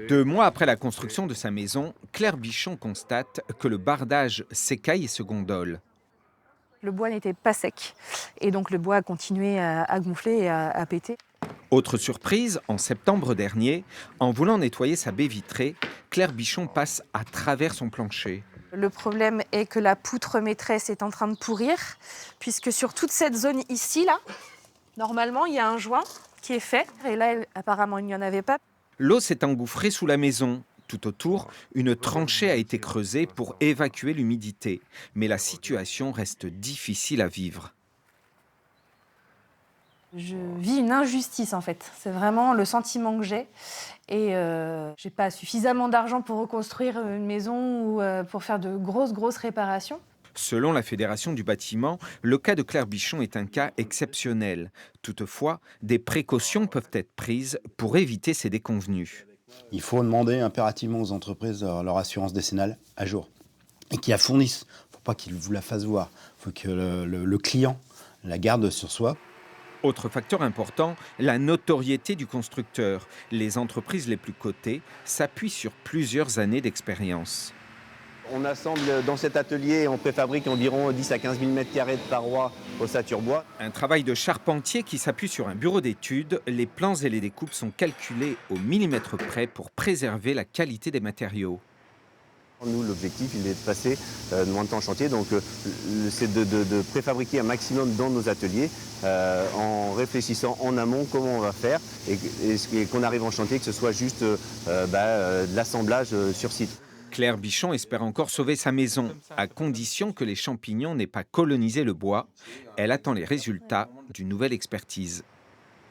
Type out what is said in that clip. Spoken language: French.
2 mois après la construction de sa maison, Claire Bichon constate que le bardage s'écaille et se gondole. Le bois n'était pas sec et donc le bois a continué à gonfler et à péter. Autre surprise, en septembre dernier, en voulant nettoyer sa baie vitrée, Claire Bichon passe à travers son plancher. Le problème est que la poutre maîtresse est en train de pourrir, puisque sur toute cette zone ici, là, normalement, il y a un joint qui est fait, et là, apparemment, il n'y en avait pas. L'eau s'est engouffrée sous la maison. Tout autour, une tranchée a été creusée pour évacuer l'humidité. Mais la situation reste difficile à vivre. Je vis une injustice, en fait. C'est vraiment le sentiment que j'ai. Et j'ai pas suffisamment d'argent pour reconstruire une maison ou pour faire de grosses réparations. Selon la Fédération du bâtiment, le cas de Claire Bichon est un cas exceptionnel. Toutefois, des précautions peuvent être prises pour éviter ces déconvenues. Il faut demander impérativement aux entreprises leur assurance décennale à jour et qu'ils la fournissent. Il ne faut pas qu'ils vous la fassent voir. Il faut que le client la garde sur soi. Autre facteur important, la notoriété du constructeur. Les entreprises les plus cotées s'appuient sur plusieurs années d'expérience. On assemble dans cet atelier, on préfabrique environ 10 à 15 000 m² de parois ossature bois. Un travail de charpentier qui s'appuie sur un bureau d'études. Les plans et les découpes sont calculés au millimètre près pour préserver la qualité des matériaux. Nous, l'objectif, il est de passer moins de temps en chantier, donc c'est de préfabriquer un maximum dans nos ateliers en réfléchissant en amont comment on va faire et qu'on arrive en chantier, que ce soit juste de l'assemblage sur site. Claire Bichon espère encore sauver sa maison, à condition que les champignons n'aient pas colonisé le bois. Elle attend les résultats d'une nouvelle expertise.